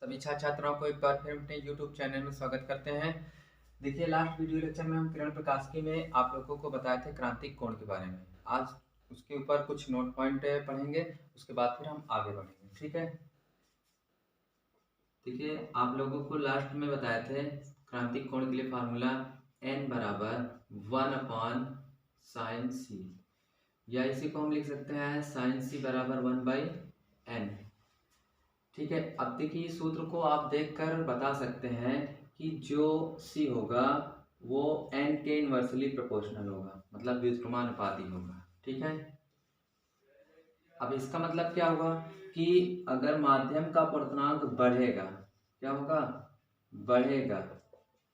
सभी छात्र छात्राओं को एक बार फिर अपने YouTube चैनल में स्वागत करते हैं। देखिए, लास्ट वीडियो लेक्चर में हम किरण प्रकाशिकी में आप लोगों को बताए थे क्रांतिक कोण के बारे में। आज उसके ऊपर कुछ नोट पॉइंट पढ़ेंगे, उसके बाद फिर हम आगे बढ़ेंगे। ठीक है, देखिए आप लोगों को लास्ट में बताए थे क्रांतिक कोण के लिए फार्मूला n बराबर 1/sin c, या इसी को हम लिख सकते हैं sin c बराबर 1/n। ठीक है, अब देखिए सूत्र को आप देखकर बता सकते हैं कि जो c होगा वो n के इनवर्सली प्रोपोर्शनल होगा, मतलब व्युत्क्रमानुपाती होगा। ठीक है, अब इसका मतलब क्या होगा कि अगर माध्यम का अपवर्तनांक बढ़ेगा, क्या होगा, बढ़ेगा,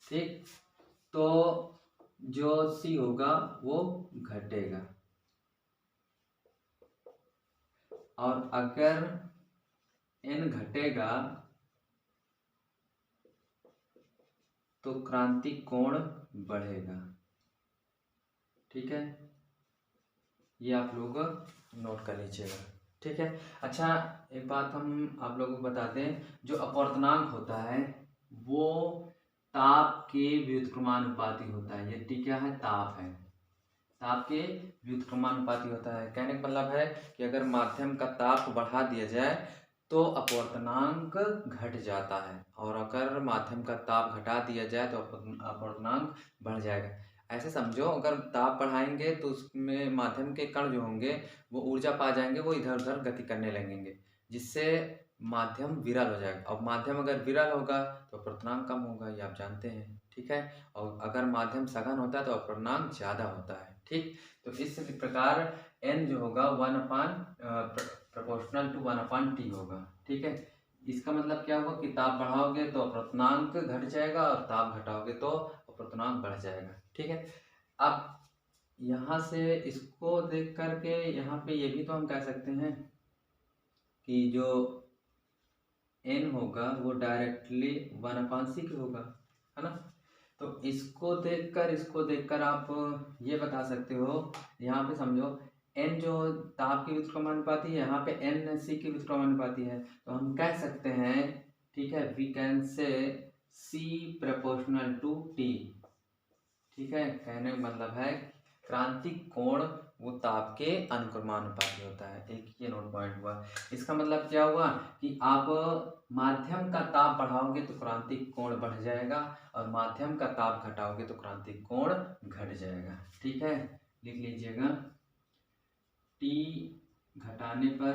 ठीक, तो जो c होगा वो घटेगा, और अगर n घटेगा तो क्रांतिक कोण बढ़ेगा। ठीक है, ये आप लोग नोट कर लीजिएगा। ठीक है, अच्छा एक बात हम आप लोगों को बता दें, जो अपवर्तनांक होता है वो ताप के व्युत्क्रमानुपाती होता है। ये टी क्या है, ताप है, ताप के व्युत्क्रमानुपाती होता है। कहने का मतलब है कि अगर माध्यम का ताप बढ़ा दिया जाए तो अपवर्तनांक घट जाता है, और अगर माध्यम का ताप घटा दिया जाए तो अपवर्तनांक बढ़ जाएगा। ऐसे समझो, अगर ताप बढ़ाएंगे तो उसमें माध्यम के कण जो होंगे वो ऊर्जा पा जाएंगे, वो इधर उधर गति करने लगेंगे, जिससे माध्यम विरल हो जाएगा। और माध्यम अगर विरल होगा तो अपवर्तनांक कम होगा, ये आप जानते हैं। ठीक है, और अगर माध्यम सघन होता है तो अपवर्तनांक ज़्यादा होता है। ठीक, तो इस प्रकार n जो होगा 1 प्रोपोर्शनल टू 1/t होगा। ठीक है, इसका मतलब क्या होगा कि ताप बढ़ाओगे तो अपवर्तनांक घट जाएगा, और ताप घटाओगे तो अपवर्तनांक बढ़ जाएगा। ठीक है, अब यहाँ से इसको देख करके यहाँ पे ये भी तो हम कह सकते हैं कि जो n होगा वो डायरेक्टली 1/c होगा, है ना। तो इसको देखकर आप ये बता सकते हो, यहाँ पे समझो n जो ताप की व्युत्क्रमानुपाती है, यहाँ पे n c की व्युत्क्रमानुपाती है, तो हम कह सकते हैं, ठीक है, we can say c proportional to t। ठीक है, कहने का मतलब है क्रांतिक कोण वो ताप के अनुक्रमानुपाती होता है। एक ये नोट पॉइंट हुआ। इसका मतलब क्या हुआ कि आप माध्यम का ताप बढ़ाओगे तो क्रांतिक कोण बढ़ जाएगा, और माध्यम का ताप घटाओगे तो क्रांतिक कोण घट जाएगा। ठीक है, लिख लीजिएगा, T घटाने पर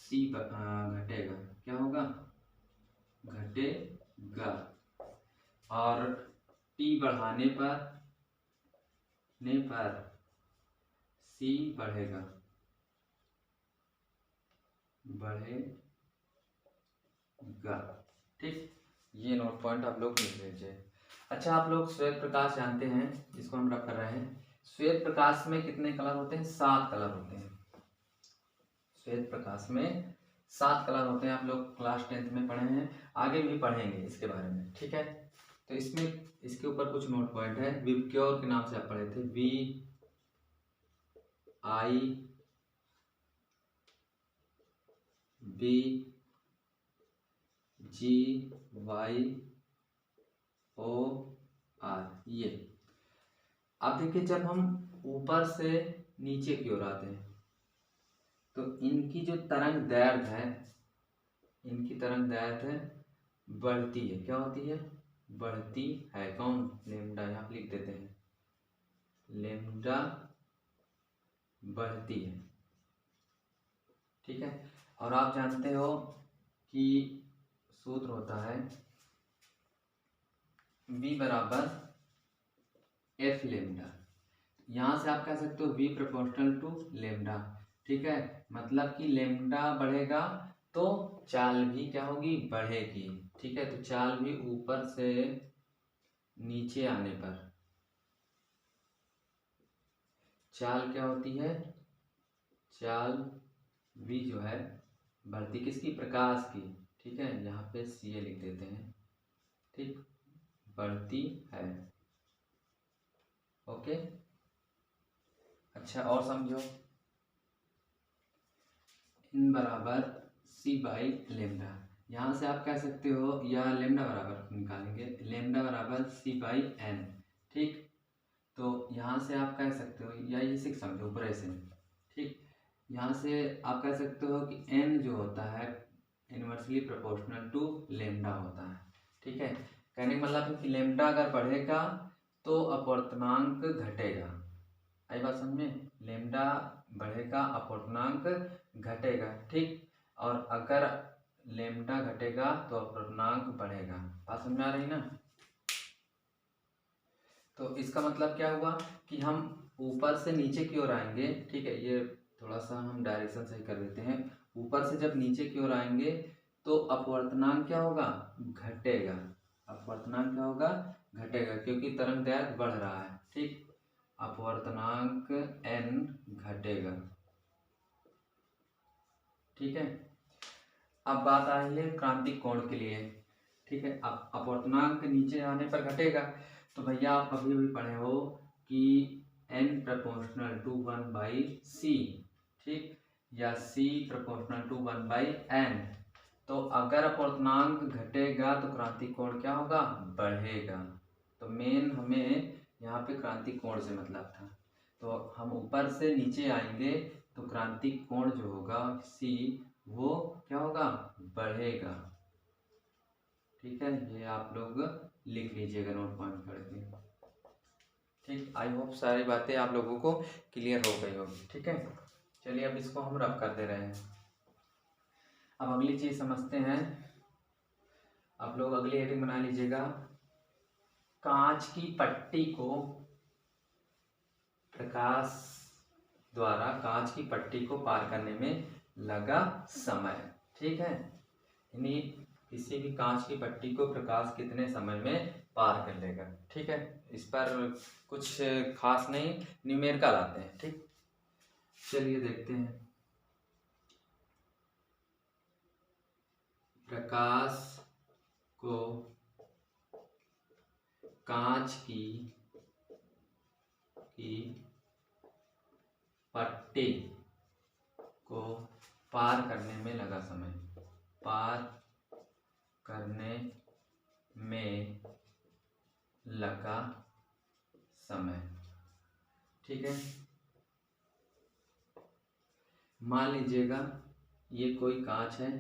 C घटेगा, क्या होगा, घटेगा, और T बढ़ाने पर C बढ़ेगा, ठीक, ये नोट पॉइंट आप लोग लिख लीजिए। अच्छा, आप लोग श्वेत प्रकाश जानते हैं, जिसको हम रख कर रहे हैं। श्वेत प्रकाश में कितने कलर होते हैं, 7 कलर होते हैं। श्वेत प्रकाश में 7 कलर होते हैं, आप लोग क्लास 10th में पढ़े हैं, आगे भी पढ़ेंगे इसके बारे में। ठीक है, तो इसमें इसके ऊपर कुछ नोट पॉइंट है। विबग्योर के नाम से आप पढ़े थे, VIBGYOR, ये। अब देखिए, जब हम ऊपर से नीचे की ओर आते हैं तो इनकी जो तरंग दैर्ध्य बढ़ती है। क्या होती है, बढ़ती है। कौन, लेमडा, यहाँ लिख देते हैं, लेमडा बढ़ती है। ठीक है, और आप जानते हो कि सूत्र होता है V बराबर F लेमडा। यहाँ से आप कह सकते हो V प्रोपोर्शनल टू लेमडा। ठीक है, मतलब कि लेमडा बढ़ेगा तो चाल भी क्या होगी, बढ़ेगी। ठीक है, तो चाल भी ऊपर से नीचे आने पर चाल क्या होती है, चाल V जो है बढ़ती किसकी, प्रकाश की। ठीक है, यहाँ पे Ca लिख देते हैं। ठीक, बढ़ती है। ओके, अच्छा और समझो, n बराबर c बाई लेमडा। यहाँ से आप कह सकते हो या लेमडा बराबर निकालेंगे, लेमडा बराबर c बाई n। ठीक, तो यहाँ से आप कह सकते हो या इसे समझो ऊपर से। ठीक, यहाँ से आप कह सकते हो कि n जो होता है इनवर्सली प्रोपोर्शनल टू लेमडा होता है। ठीक है, कहने का मतलब है कि लेमडा अगर बढ़ेगा तो अपवर्तनांक घटेगा। आई बात समझ में? लेमडा बढ़ेगा अपवर्तनांक घटेगा। ठीक, और अगर लेमडा घटेगा तो अपवर्तनांक बढ़ेगा। बात समझ में आ रही ना? तो इसका मतलब क्या हुआ कि हम ऊपर से नीचे की ओर आएंगे। ठीक है, ये थोड़ा सा हम डायरेक्शन सही कर देते हैं। ऊपर से जब नीचे की ओर आएंगे तो अपवर्तनांक क्या होगा? घटेगा। अपवर्तनांक क्या होगा? घटेगा, क्योंकि तरंग दैर्घ्य बढ़ रहा है। ठीक, अपवर्तनांक n घटेगा। ठीक है, अब बात आ रही है क्रांतिक कोण के लिए। ठीक है, अब अपवर्तनांक नीचे आने पर घटेगा, तो भैया आप अभी भी पढ़े हो कि n प्रोपोर्शनल टू 1/c। ठीक, या c प्रोपोर्शनल टू 1/n। तो अगर अपवर्तनांक घटेगा तो क्रांतिक कोण क्या होगा? बढ़ेगा। तो मेन हमें यहाँ पे क्रांतिक कोण से मतलब था। तो हम ऊपर से नीचे आएंगे तो क्रांतिक कोण जो होगा c वो क्या होगा? बढ़ेगा। ठीक है, ये आप लोग लिख लीजिएगा नोट पॉइंट करके। ठीक, आई होप सारी बातें आप लोगों को क्लियर हो गई होगी। ठीक है, चलिए अब इसको हम रब कर दे रहे हैं। अब अगली चीज समझते हैं। आप लोग अगली हेडिंग बना लीजिएगा, कांच की पट्टी को प्रकाश द्वारा कांच की पट्टी को पार करने में लगा समय। ठीक है, यानी किसी भी कांच की पट्टी को प्रकाश कितने समय में पार कर लेगा। ठीक है, इस पर कुछ खास नहीं, न्यूमेरिकल आते हैं। ठीक, चलिए देखते हैं। प्रकाश को कांच की पट्टी को पार करने में लगा समय। पार करने में लगा समय। ठीक है, मान लीजिएगा ये कोई कांच है,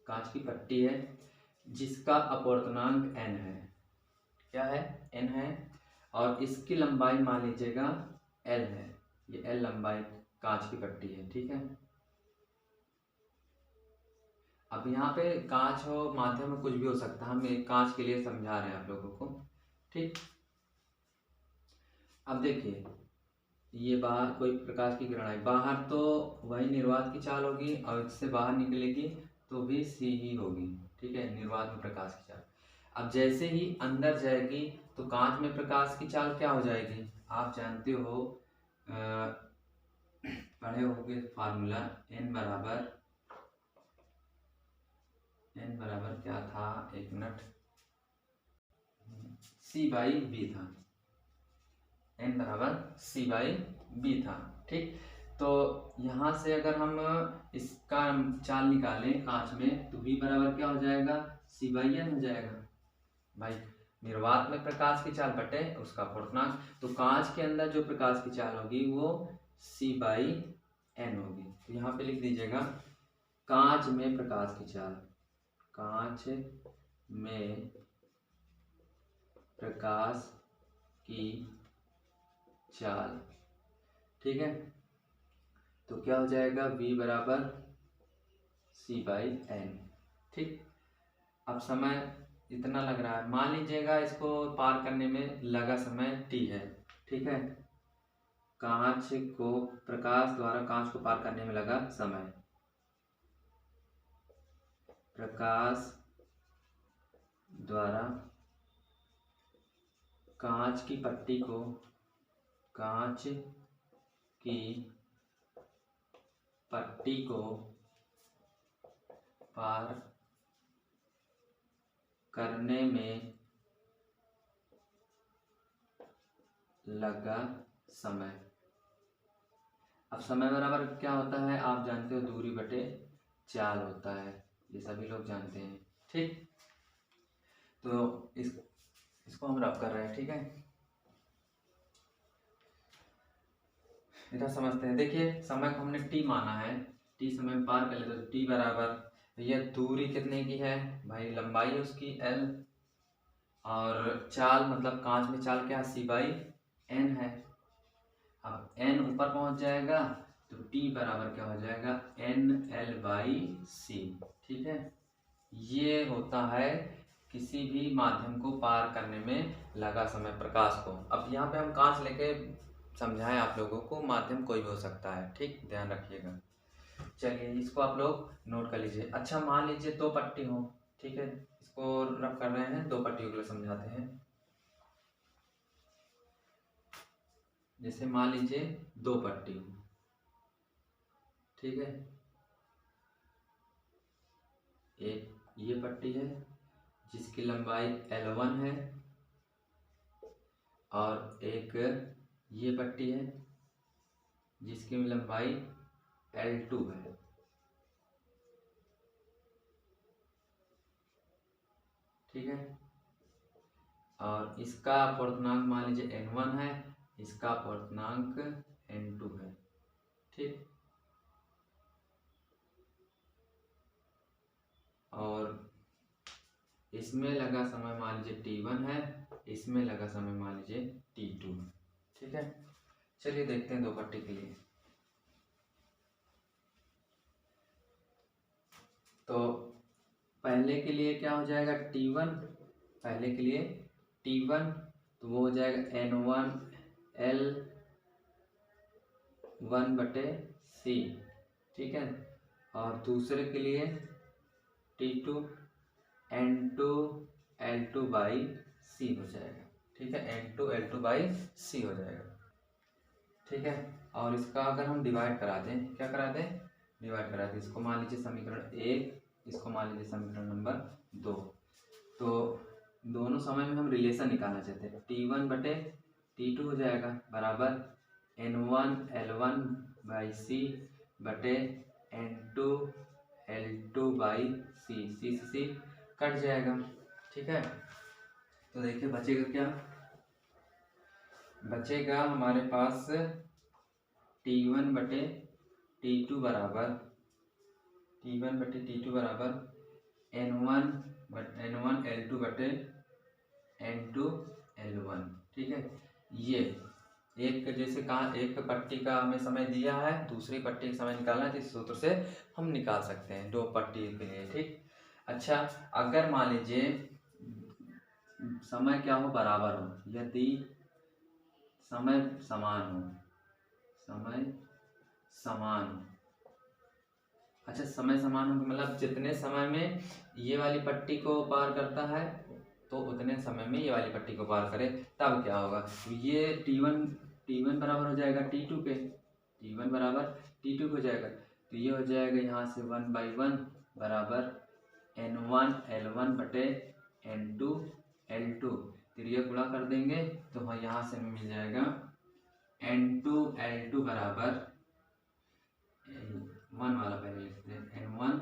कांच की पट्टी है जिसका अपवर्तनांक n है। क्या है? n है, और इसकी लंबाई मान लीजिएगा l है। ये l लंबाई कांच की पट्टी है। ठीक है, अब यहाँ पे कांच हो, माध्यम में कुछ भी हो सकता है, हम एक कांच के लिए समझा रहे हैं आप लोगों को। ठीक, अब देखिए ये बाहर कोई प्रकाश की किरण आई, बाहर तो वही निर्वात की चाल होगी और इससे बाहर निकलेगी तो भी सी ही होगी। ठीक है, निर्वात में प्रकाश की चाल। अब जैसे ही अंदर जाएगी तो कांच में प्रकाश की चाल क्या हो जाएगी? आप जानते हो, पढ़े होंगे फार्मूला, n बराबर क्या था? एक मिनट, c बाई बी था। n बराबर c बाई बी था। ठीक, तो यहाँ से अगर हम इसका चाल निकालें कांच में तो v बराबर क्या हो जाएगा? c बाई n हो जाएगा। भाई निर्वात में प्रकाश की चाल बटे उसका अपवर्तनांक, तो कांच के अंदर जो प्रकाश की चाल होगी वो c बाई n होगी। तो यहाँ पे लिख दीजिएगा कांच में प्रकाश की चाल, कांच में प्रकाश की चाल। ठीक है, तो क्या हो जाएगा? v बराबर c बाई n। ठीक, अब समय इतना लग रहा है, मान लीजिएगा इसको पार करने में लगा समय t है। ठीक है, कांच को प्रकाश द्वारा कांच को पार करने में लगा समय, प्रकाश द्वारा कांच की पट्टी को कांच की पट्टी को पार करने में लगा समय। अब समय बराबर क्या होता है, आप जानते हो, दूरी बटे चाल होता है, ये सभी लोग जानते हैं। ठीक, तो इसको हम रब कर रहे हैं। ठीक है, इधर समझते हैं। देखिए, समय को हमने टी माना है, टी समय में पार कर ले तो टी बराबर, ये दूरी कितने की है भाई, लंबाई है उसकी एल, और चाल मतलब कांच में चाल क्या, सी बाई एन है। अब एन ऊपर पहुंच जाएगा तो टी बराबर क्या हो जाएगा, एन एल बाई सी। ठीक है, ये होता है किसी भी माध्यम को पार करने में लगा समय, प्रकाश को। अब यहाँ पे हम कांच लेके समझाएं आप लोगों को, माध्यम कोई भी हो सकता है। ठीक, ध्यान रखिएगा। चलिए, इसको आप लोग नोट कर लीजिए। अच्छा, मान लीजिए दो पट्टी हो। ठीक है, इसको रफ कर रहे हैं, दो पट्टियों के लिए समझाते हैं। जैसे मान लीजिए दो पट्टी हो। ठीक है, एक ये पट्टी है जिसकी लंबाई L1 है, और एक ये पट्टी है जिसकी लंबाई L2 है। ठीक है, और इसका अपूर्णांक मान लीजिए N1 है, इसका अपूर्णांक N2 है। ठीक, और इसमें लगा समय मान लीजिए T1 है, इसमें लगा समय मान लीजिए T2 है। ठीक है, चलिए देखते हैं दो पट्टी के लिए। तो पहले के लिए क्या हो जाएगा, T1, पहले के लिए T1 तो वो हो जाएगा N1 L1/C। ठीक है, और दूसरे के लिए T2 N2 L2/C हो जाएगा। ठीक है, N2 L2/C हो जाएगा। ठीक है, और इसका अगर हम डिवाइड करा दें, क्या करा दें, डिवाइड करा दें, इसको मान लीजिए समीकरण 1, इसको मान लीजिए समीकरण नंबर 2। तो दोनों समय में हम रिलेशन निकालना चाहते हैं, T1/T2 हो जाएगा बराबर N1 L1/C बटे N2 L2/C, C से C कट जाएगा। ठीक है, तो देखिए बचेगा क्या, बचेगा हमारे पास T1/T2 बराबर N1 L2/N2 L1। ठीक है, ये एक जैसे कहा, एक पट्टी का हमें समय दिया है, दूसरी पट्टी का समय निकालना है, तो इस सूत्र से हम निकाल सकते हैं दो पट्टी के लिए। ठीक, अच्छा, अगर मान लीजिए समय क्या हो, बराबर हो, यदि समय समान हो, समय समान हो। अच्छा, समय समान हो मतलब जितने समय में ये वाली पट्टी को पार करता है तो उतने समय में ये वाली पट्टी को पार करे, तब क्या होगा, तो ये T1 बराबर हो जाएगा T2 के, T1 बराबर T2 हो जाएगा, तो ये हो जाएगा यहाँ से 1/1 बराबर N1 L1/N2 L2, फिर ये गुणा कर देंगे तो हाँ यहाँ से मिल जाएगा N2 L2 बराबर 1 वाला पहले लिखते हैं, N1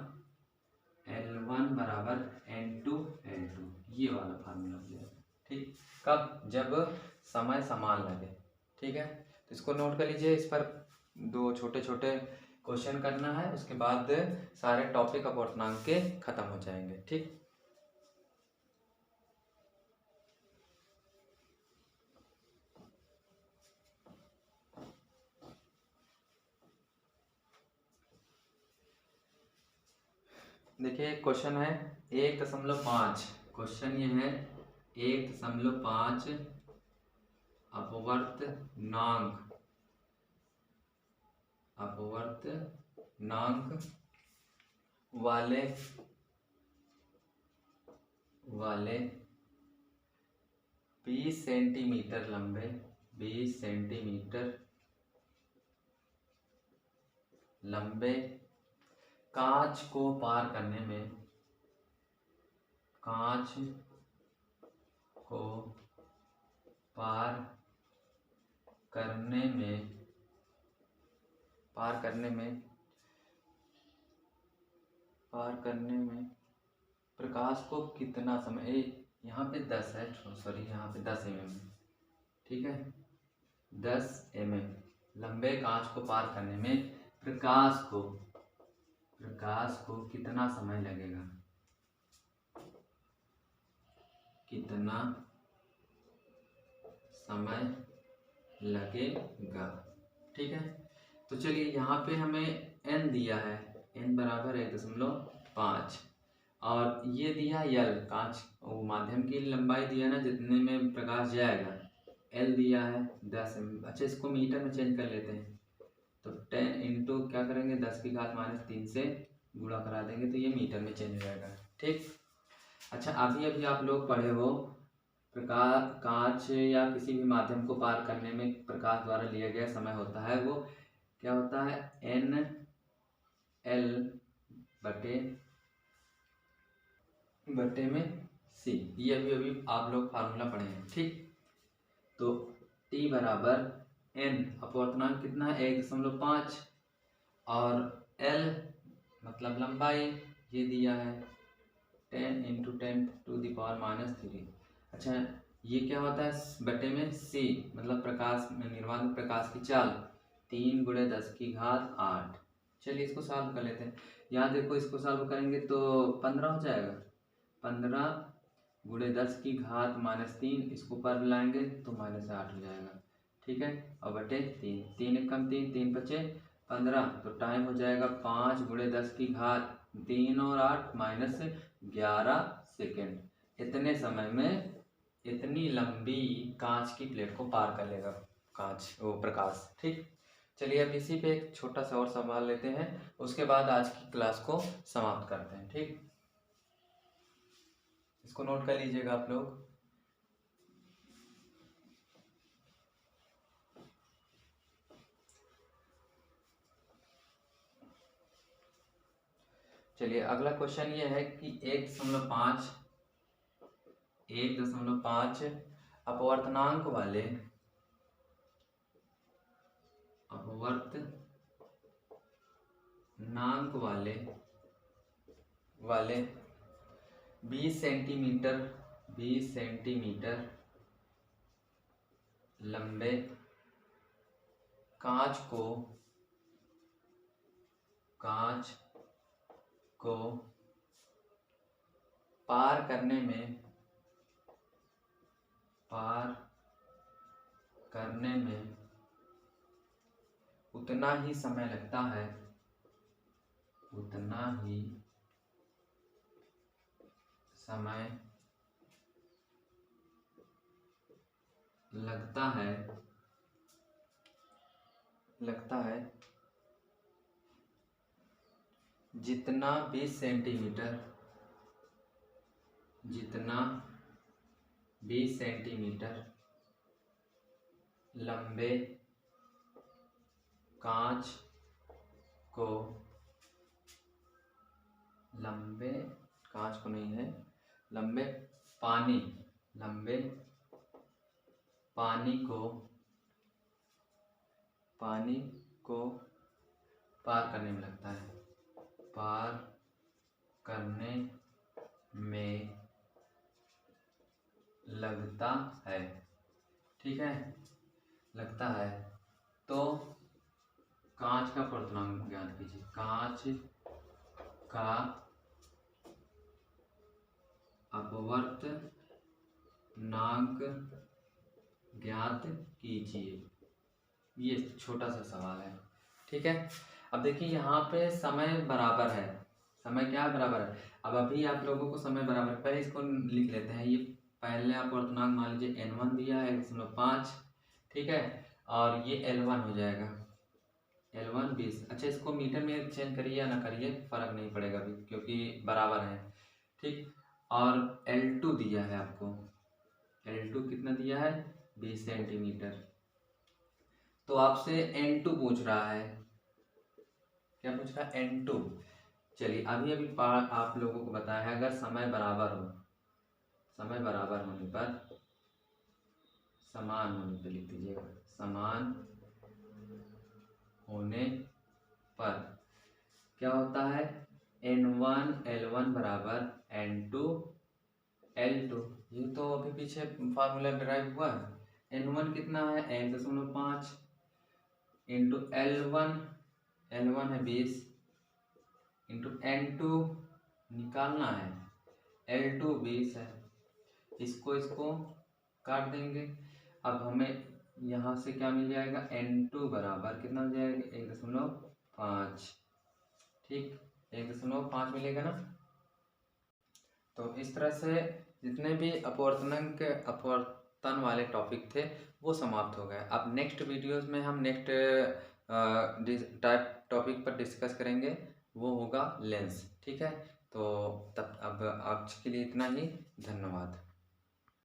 L1 बराबर N2 L2, ये वाला फार्मूला हो जाएगा। ठीक, कब, जब समय समान लगे। ठीक है, तो इसको नोट कर लीजिए, इस पर दो छोटे छोटे क्वेश्चन करना है, उसके बाद सारे टॉपिक अपवर्तनांक के खत्म हो जाएंगे। ठीक, देखिए क्वेश्चन है 1.5, क्वेश्चन ये है 1.5 अपवर्तनांक वाले 20 सेंटीमीटर लंबे कांच को पार करने में, कांच को पार करने में पार करने में प्रकाश को कितना समय, यहाँ पे 10 है, सॉरी यहाँ पे 10 mm है, ठीक है, 10 mm लंबे कांच को पार करने में प्रकाश को कितना समय लगेगा, कितना समय लगेगा, ठीक है। तो चलिए यहाँ पे हमें n दिया है, n बराबर 1.5 और ये दिया l, कांच वो माध्यम की लंबाई दिया ना जितने में प्रकाश जाएगा, l दिया है 10 mm। अच्छा इसको मीटर में चेंज कर लेते हैं, तो 10 इंटू क्या करेंगे 10⁻³ से गुणा करा देंगे तो ये मीटर में चेंज हो जाएगा, ठीक। अच्छा अभी आप लोग पढ़े हो प्रकाश, कांच या किसी भी माध्यम को पार करने में प्रकाश द्वारा लिया गया समय होता है, वो क्या होता है, NL बटे में C। ये अभी आप लोग फार्मूला पढ़े हैं, ठीक। तो T बराबर N, अपवर्तनांक कितना है 1.5 और L मतलब लंबाई ये दिया है 10 × 10⁻³ अच्छा ये क्या होता है बटे में C, मतलब प्रकाश में निर्वात प्रकाश की चाल 3 × 10⁸ चलिए इसको सॉल्व कर लेते हैं। यहाँ देखो इसको सॉल्व करेंगे तो 15 हो जाएगा, 15 × 10⁻³ इसको पर लाएंगे तो -8 हो जाएगा, ठीक है, और बटे 3, 3 एकम 3, 3 बचे 15, तो टाइम हो जाएगा 5 × 10⁻³ और 8 -11 सेकेंड। इतने समय में इतनी लंबी कांच की प्लेट को पार कर लेगा कांच वो प्रकाश, ठीक। चलिए अब इसी पे एक छोटा सा और सवाल लेते हैं, उसके बाद आज की क्लास को समाप्त करते हैं, ठीक। इसको नोट कर लीजिएगा आप लोग। चलिए अगला क्वेश्चन ये है कि 1.5 अपवर्तनांक वाले 20 सेंटीमीटर लंबे कांच को पार करने में उतना ही समय लगता है, लगता है जितना 20 सेंटीमीटर लंबे कांच को नहीं है, लंबे पानी को पार करने में लगता है, ठीक है, लगता है। तो कांच का अपवर्तनांक ज्ञात कीजिए, कांच का अपवर्तनांक ज्ञात कीजिए, ये छोटा सा सवाल है, ठीक है। अब देखिए यहाँ पे समय बराबर है, समय क्या बराबर है, अब अभी आप लोगों को समय बराबर, पहले इसको लिख लेते हैं। ये पहले अपवर्तनांक मान लीजिए n1 दिया है 1.5, ठीक है, और ये L1 हो जाएगा, L1 20। अच्छा इसको मीटर में चेंज करिए या ना करिए फर्क नहीं पड़ेगा अभी, क्योंकि बराबर है, ठीक। और L2 दिया है आपको, L2 कितना दिया है 20 सेंटीमीटर। तो आपसे N2 पूछ रहा है, क्या पूछ रहा है N2। चलिए अभी आप लोगों को बताया है, अगर समय बराबर होने पर, समान होने पर लिख दीजिएगा, समान होने पर क्या होता है, N1 L1 बराबर N2 L2। ये तो अभी पीछे फार्मूला डिराइव हुआ है। N1 कितना है 1.5 इंटू L1, L1 है 20 इंटू N2 निकालना है, L2 20 है। इसको काट देंगे। अब हमें यहाँ से क्या मिल जाएगा, N2 बराबर कितना मिल जाएगा 1.5। ठीक, 1.5 मिलेगा ना। तो इस तरह से जितने भी अपवर्तनांक अपवर्तन वाले टॉपिक थे वो समाप्त हो गए। अब नेक्स्ट वीडियोस में हम नेक्स्ट टाइप टॉपिक पर डिस्कस करेंगे, वो होगा लेंस। ठीक है, तो तब अब आज के लिए इतना ही। धन्यवाद।